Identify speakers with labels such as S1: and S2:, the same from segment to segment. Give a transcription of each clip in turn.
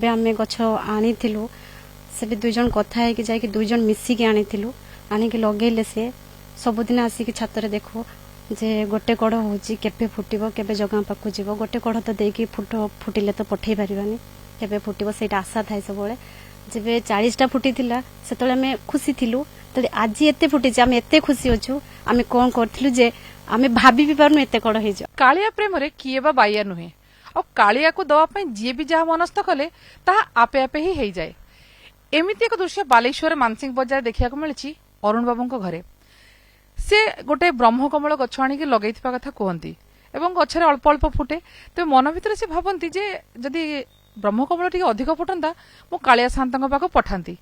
S1: जब आम गछ आनी से भी दुई जन कथा है कि जाकि दुई जन मिसिकी आनीलु आनिक लगेले से सबुदिन आसिक छात देखो जे गोटे कड़ होची केबे फुटिबो केबे जगह पाखु जीवो गोटे कड़ तो देकी फुटिले तो पठेई पारिबानी केबे फुटिबो सेटा आशा थाए सबले जेबे 40टा फुटिथिला सेतले आमे खुशी थिलु तले आज एते फुटिची आमे एते खुशी अछु आमे कोन करथिलु जे आमे भाबी भी पारनु एते कड़ हे जा
S2: कालिया प्रेम रे किए बा बाइया नुहे और कालिया को दवा पई जे भी जहा मनस्थ कले ताहा आपे आपे ही हेई जाए एमिति एक दृश्य बालेश्वर मानसिंह बजार देखिया को मिलछि अरुण बाबूଙ୍କ घरे से गोटे ब्रह्मकमल गछ आनिक लगेइथिबा कथा कहंती एवं गछरे अल्प अल्प फुटे तो मन भितर से भाबंती जे जदि ब्रह्मकमल टिके अधिक फुटंता मो कालिया शांतଙ୍କ पाखो पठांती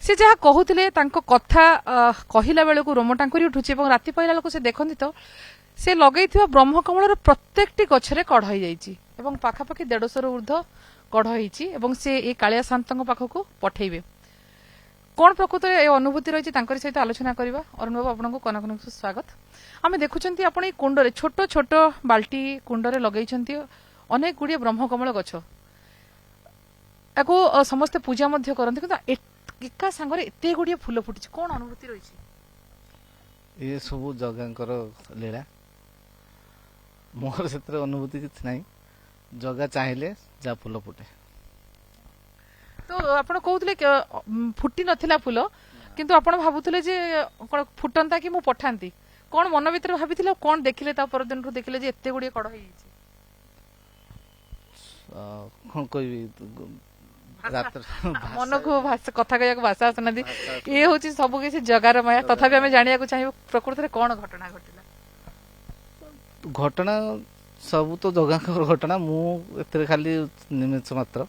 S2: से जहा कहूतिले तांको कथा कहिला बेले को रोम टांकुरी उठुछि एवं राति पहिला लोक से देखंती तो से लगेइथिबा ब्रह्मकमलर प्रत्येकटी गछरे कढ होई जाईछि एवं पाखापाखि 150 ऊर्ध्व कढ होईछि एवं से ए कालिया शांतଙ୍କ पाखको पठेइबे कौन प्रकृत ए अनुभूति रही सहित आलोचना करवा अरुण बाबू आपको कनक कनक स्वागत आम देखुं आप कुंडरे छोट छोट बाल्टी कुंडरे लगे अनेक गुड़िया ब्रह्मकमल गछ या समस्ते पूजा करते एका सांगरे एते गुड़िया फूल फुटी कौन अनुभूति रही
S3: ये सब जगह लीला मोर से अनुभूति किसी ना जगह चाहिए जा फूल फुटे
S2: तो आपण कहूले फुटी नथिला फूल किंतु आपण भाबुतले जे कोन फुटंता कि मु पठांती कोन मन भीतर भाबिथिले कोन देखिले ता पर दिन देखिले जे एते गुडी कड होई छि
S3: कोन कोई रात
S2: मन को भाषा कथा कया को भाषा सुनादी ये होछि सब किसी जगार माया तथापि हमें जानिया को चाहिए प्रकृति रे कोन घटना घटिला
S3: घटना सब तो जगह घटना मु एते खाली निमिष मात्र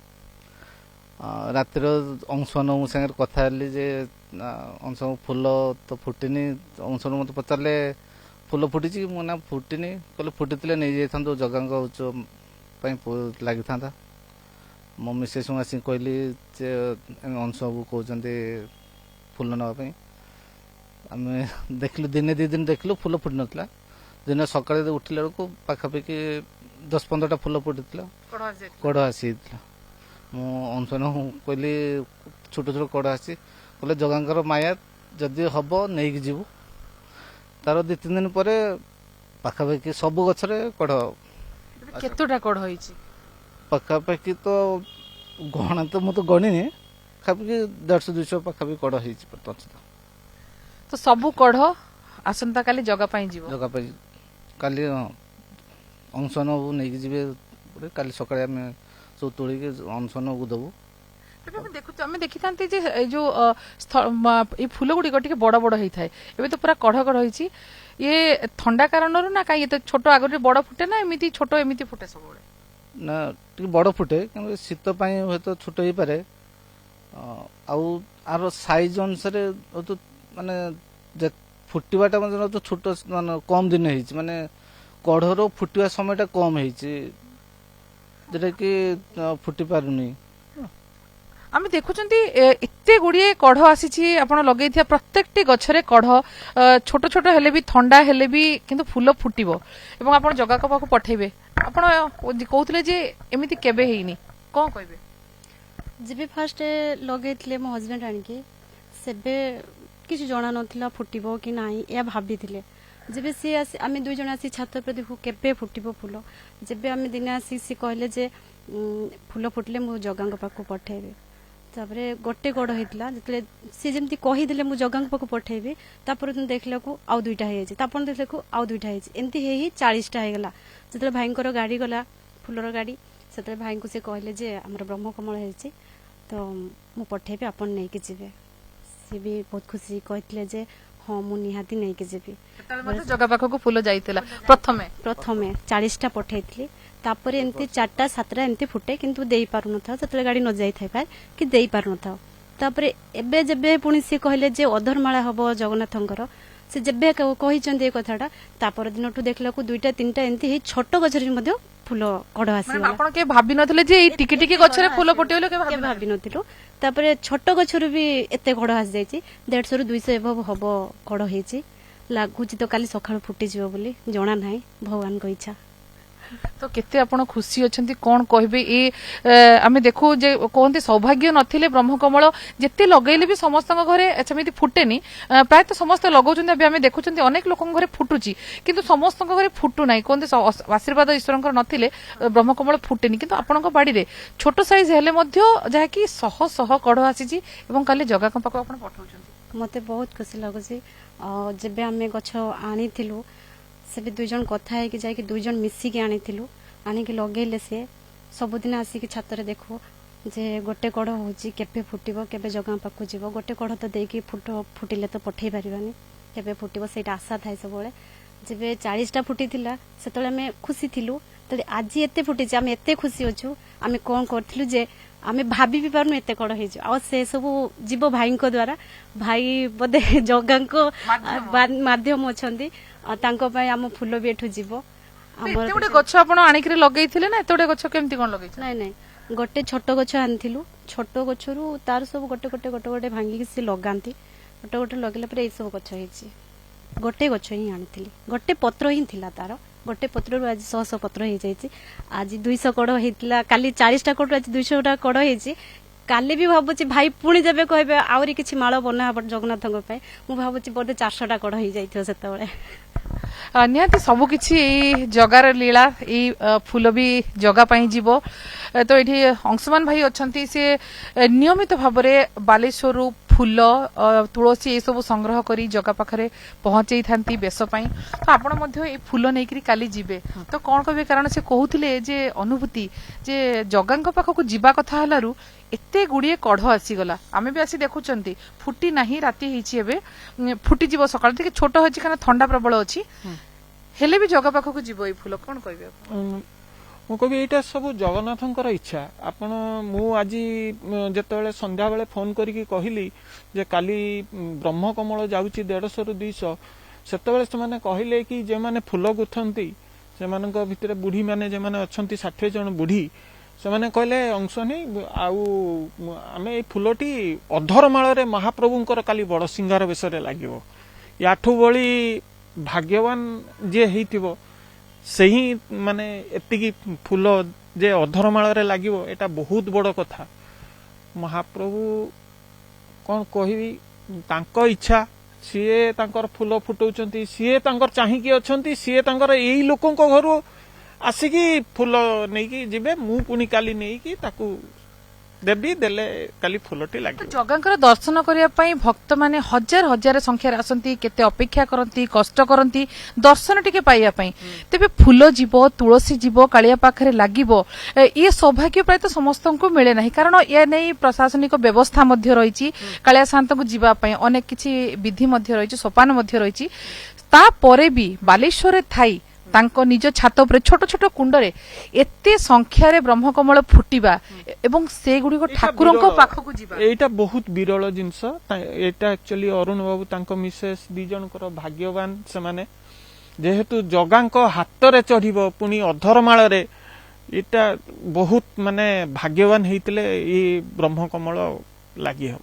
S3: रातिर अंशन मो सागर कथा जे अंश फूल तो फुटिनी अंश मत पचारे फूल फुटी ना फुटिनी कहले फुटी नहीं जाता जगह लगी था मो मिसेस आस कहली अंश बाबू कहते फूल नापी आम देखल दिने दी दिन देखलु फूल फुटी नाला दिन सका उठिला बेलू पाखापाखि 10-15टा फूल फुटी कड़ आसी मु अंशन कहली छोट छोट कड़ आसी कहले जगांकर माया जदि हम नहीं जीवु तार 2-3 दिन पर पाखापाखि सब गछरे कड़
S2: केतोटा कड़ होईछि
S3: पाखापाखि तो गणा तो मु तो गणिनी पाखापाखि 150-200 पाखापाखि कड़ होईछि
S2: तो सब कड़ आसंता काली जगह पाई जीवो
S3: जगह पाई काली अंशन नहीं जीवे काली सकाळे हम सब तोड़ी के अनशन को दबू
S2: देखी था जो ये फूल गुड़िक टे बड़ बड़ होता है एवं तो पूरा कढ़ कढ़ होती ये थंडा कारण ना कहीं तो छोट आगे बड़ फुटे ना एमती छोट एमती फुटे सब
S3: ना बड़ फुटे कि शीत हे तो छोट हो पारे आर साइज अनुसार तो माने फुटवाटा तो छोट मान कम दिन माने कढ़र फुटवा समय कम होती जेटा कि फुटी पारुनी
S2: आम देखुं एते गुड़िए कढ़ आसी आप लगे प्रत्येकटी गछरे कढ़ छोट छोट हेले भी थंडा हेले भी किंतु फूल फुटिबो एवं आप जगह को पाखु पठेबे आपण कहउतले जे एमिति केबे हेइनी कोन कहबे
S1: जेबे फर्स्ट लगेइतले मो हस्बैंड आनिके सेबे किछ जणा नथिला फुटिबो कि नाही या भाबिथिले जेबे सी आमे दुई जण आसी छात पर देखु केबे फुटिबो फूल जेबे आमे दिन आसी सी कहले जे फूल फुटले मु जगांग पाखु पठेबे तापरे गोटे कड़ होइतला जतले सी जेमती कहि दिले मु जगांग पाखु पठेबे तापर तुम देखला को आउ दुईटा हे जे तापन देखला को आउ दुईटा हे जे एमती हे 40टा हे गला जतले भाईंकर गाड़ी गला फूलर गाड़ी सेतले भाई को से कहले जे हमर ब्रह्मकमल हे जे तो मु पठेबे आपन नै के जेबे सी भी बहुत खुशी कहतले जे हाँ मु निहाती नहीं के जेबी
S2: जगह पाखक फूल जाइतिला प्रथमे
S1: 40टा पठेइतली तापर एमती 4टा-7टा एमती फुटे किंतु देई पारु नथा जतले गाड़ी न जाई थाय पाय कि देई पारु नथा तापर एबे जेबे पुनी से कहले जे अधरमाळा हबो जगन्नाथंकर से जेबे कहि चंदे कथाटा तापर दिनटू देखला को 2टा-3टा एमती हे छोट गछरी मध्ये फूल कड़ आसी
S2: आपण के भाबी नथले जे टिके टिके गछरे फूल फुटियो के
S1: भाबी नथिलो तापर छोट गछरु भी एते कड़ आसी जाईची 150-200 एबव हबो कड़ हेची लागुची तो काली सखाळ फुटी जिवो बोली जणा नाही भगवान को इच्छा
S2: तो केते आपण खुशी अछंती कोन कहबे ए आमे देखु जे कहंती सौभाग्य नथिले ब्रह्मकमल जेते लगैले भी समस्त घरे समिति फुटेनी प्राय तो समस्त लगौचंती अभी आमे देखुचंती अनेक लोक घरे फुटुची किंतु समस्त घरे फुटु नाही कहंती आशीर्वाद ईश्वरंकर नथिले ब्रह्मकमल फुटेनी किंतु आपनक बाड़ी रे छोट साइज हेले मध्य जहा कि सह सह कढ आसीची एवं काले जगह पाखु आपण पठाउचंती
S1: मते बहुत खुशी लगुची जेबे आमे गछ आनिथिलु से भी दुई जन कथा है कि जाय कि दुई जन मिसिकी आनिथिलु आनिकी लगेले से सबुदिन आसिकी छात रे देखो जे गोटे कड़ होची केबे फुटिबो केबे जगह पाखु जीवो गोटे कड़ तो देकी फुटिले तो पठेई परिबानी केबे फुटिबो सेटा आशा थाय सबले जेबे 40टा फुटिथिला सेतले आमे खुशी थिलु तले आज एते फुटिची आमे एते खुशी अछु आमे कोन करथिलु जे आमे भाबी भी पारनु एते कड़ हेजु आ से सब जीव भाई को द्वारा भाई बोधे जगह को माध्यम अछंती तांको पय आम फूल भी एठु जीव
S2: एते गोटे गछ आपण आनिकरी लगैथिले ना एते गोटे गछ केमती कोन लगैछ
S1: नहीं नहीं गोटे छोट गछ आनथिलु छोट गछरु तार सब गोटे गोटे गोटे गोटे भांगी से लगांती गोटे गोटे लगले पर ए सब गछ हेची गोटे गछ ही आनथिली गोटे पत्र ही थिला तार गोटे पत्रु आज 100 पत्र हो जाइए आज 200 कड़ होता काली 40टा कड़ आज 200टा कड़ हो काली भी भावुची भाई पुणी जब कहे आहरी किसी माल बना जगन्नाथ मुझे भावुची बोधे 400टा कड़ हो जाइए से
S2: निहाती सबकिछि जगार लीला ये फूल भी जगा पाई जीव तो ये अंशुमान भाई अच्छा सी नियमित भाव में बालेश्वर फूल तुलसी ये सब संग्रह करी जगा पाखरे पहुंचे था बेसपाई तो आपण फूल नहीं काली जीवे तो कौन कहे कारण से कहते जे अनुभूति जे जगा पाखक जीवा कथा हलारू एते गुड़िए कढ़ आसीगला आमे भी आसी देखुचंती फुटी नाही राती हिची एबे फुटी जीव सकाळ ठीक छोट होची खाना ठंडा प्रबल अछि हेले भी जगा पाखक जीव ए फूल कोन कहबे
S4: मु कभी एटा सब जगन्नाथंकर इच्छा आपण मु आज जेतेबेले संध्या बेले फोन करिकी कहिली जे काली ब्रह्म कमल जाउची 150 रु 200 सेतेबेले से माने कहिले कि जे माने फूल गुथंती से मानक भितरे बुढ़ी माने जे माने अछंती 60 जन बुढ़ी से माने कहले अंश नहीं आउ आमे ए फूलटी अधरमाल रे महाप्रभुंकर काली बड़ सिंगार बेसरे लागिवो याठू बळी भाग्यवान जे हेतिबो सही माने एतिकी फूल जे अधरमाल रे लागिवो एटा बहुत बड़ कथा महाप्रभु कौन कहबी तांको इच्छा सीए तांकर फूल फुटौचंती सीए तांकर चाहिकी अछंती सीए तांकर एई लोकंको घरु आसिकी फूल नेकी जिबे मु पुनी काली नेकी ताकू देबी देले काली फूलटी लागी
S2: जगांकर दर्शन करिया पई भक्त माने हजार हजार संख्या आसंती केते अपेक्षा करंती कष्ट करंती दर्शन टिके पाइया पई तेबे फूल जीवो तुलसी जीवो कालिया पाखरे लागिबो ये सौभाग्य प्राय तो समस्त को मिले नाही कारण ये नै प्रशासनिक व्यवस्था मध्य रहिछि कालिया शांत को जीवा पई अनेक किछि विधि मध्य रहिछि सोपान मध्य रहिछि ता परे भी बालेश्वर थाई तांको निज छात उपर छोट छोट कुंडरे एते संख्या रे ब्रह्मकमल फुटिबा एवं से गुडी को ठाकुरंको पाखकु जीवा
S4: एटा बहुत विरल जिंस एटा एक्चुअली अरुण बाबू तांको मिसेस दी जनकर भाग्यवान से माने जेहेतु जगांको हाथ रे चढ़िबो पुनी अधरमाल रे एटा बहुत माने भाग्यवान हेतिले ई ब्रह्मकमल लागि हो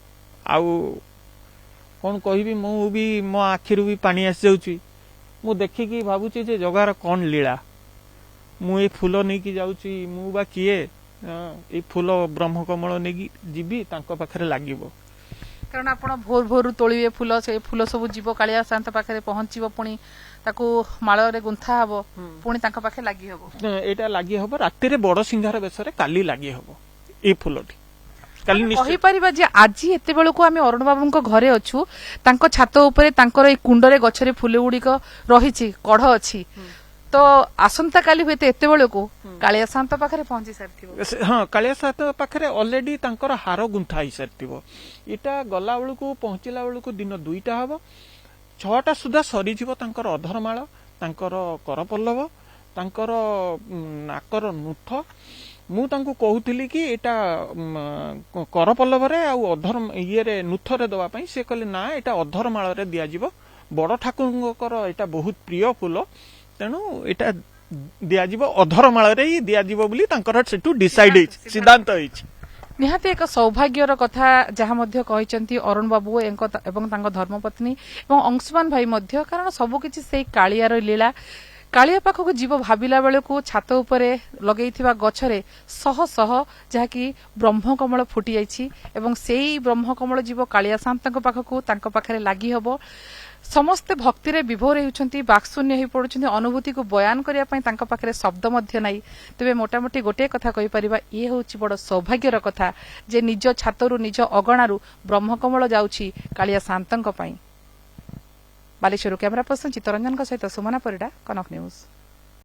S4: आउ कोन कहिबी मु भी मो आखिरु भी पानी आसी जाउची मु देखिकी भावुची जे जगार कौन लीला मु ए फूल नहीं की जाउची मु बा किए ए फूल ब्रह्मकमल नहीं जीबी तांको पाखरे लागिबो
S2: कारण आपण भोर भोर तोळिबे फूल से फूल सब जीव कालिया शांत पाखरे पहुंचीबो पुणी ताकू माळ रे गुंथा हबो पुणी तांको पाखे लागि हबो
S4: एटा लागि हबो राती रे बड़ सिंहार बेसरे काली लागि हबो ए फूलटी
S2: कही परिबा जे आज एते बेलू को आमे अरुण बाबूंको घरे अछु तांको छात उपरे तांकर ए कुंडरे गछरे फूल गुडी को रहिछि कढ अछि तो आसंता काली होते एते बेलू को कालिया शांत पाखरे पहुंची सरथिबो
S4: हां कालिया शांत पाखरे ऑलरेडी तांकर हार गुंथा ही सरथिबो इटा गला बेलू को पहुंचिला बेलू को दिन 2टा हबो 6टा सुधा सरी जीवो तांकर अधरमाळ तांकर करपल्लव तांकर नाकर नुठ मु तांको कहूतिली कि एटा करपल्लव रे आ अधर इये रे नुथ रे दवा पई से कहले ना एटा अधरमाळ रे दिया जीवो बड़ ठाकुरंकर एटा बहुत प्रिय फूल तेणु एटा दिया जीवो अधरमाळ रे ही दिया जीवो बोली तांकर सेटू डिसाइड हि सिद्धांत हि
S2: निहाती एक सौभाग्यर कथा जहाँ मध्य कहिसंती अरुण बाबू एवं तांको धर्मपत्नी एवं अंशुमान भाई मध्य कारण सबकिछि सेई कालियार लीला କାଳିଆ ପାଖକୁ ଯିବ ଭାବିଲା ବେଳକୁ ଛାତ ଉପରେ ଲଗେଇଥିବା ଗଛରେ ଶହ ଶହ ଯାହାକି ବ୍ରହ୍ମକମଳ ଫୁଟି ଯାଇଛି ଏବଂ ସେଇ ବ୍ରହ୍ମକମଳ ଯିବ କାଳିଆ ସାନ୍ତଙ୍କ ପାଖକୁ, ତାଙ୍କ ପାଖରେ ଲାଗି ହବ। ସମସ୍ତେ ଭକ୍ତିରେ ବିଭୋର ହେଉଛନ୍ତି, ବାକ୍ଶୂନ୍ୟ ହୋଇ ପଡୁଛନ୍ତି, ଅନୁଭୂତିକୁ ବୟାନ କରିବା ପାଇଁ ତାଙ୍କ ପାଖରେ ଶବ୍ଦ ମଧ୍ୟ ନାହିଁ। ତେବେ ମୋଟାମୋଟି ଗୋଟିଏ କଥା କହିପାରିବା, ଇଏ ହେଉଛି ବଡ ସୌଭାଗ୍ୟର କଥା ଯେ ନିଜ ଛାତରୁ ନିଜ ଅଗଣାରୁ ବ୍ରହ୍ମକମଳ ଯାଉଛି କାଳିଆ ସାନ୍ତଙ୍କ ପାଇଁ। ବାଲେଶ୍ୱରରୁ କ୍ୟାମେରା ପର୍ସନ ଚିତ୍ତରଞ୍ଜନଙ୍କ ସହିତ ସୁମନା ପରିଡ଼ା, କନକ ନ୍ୟୁଜ।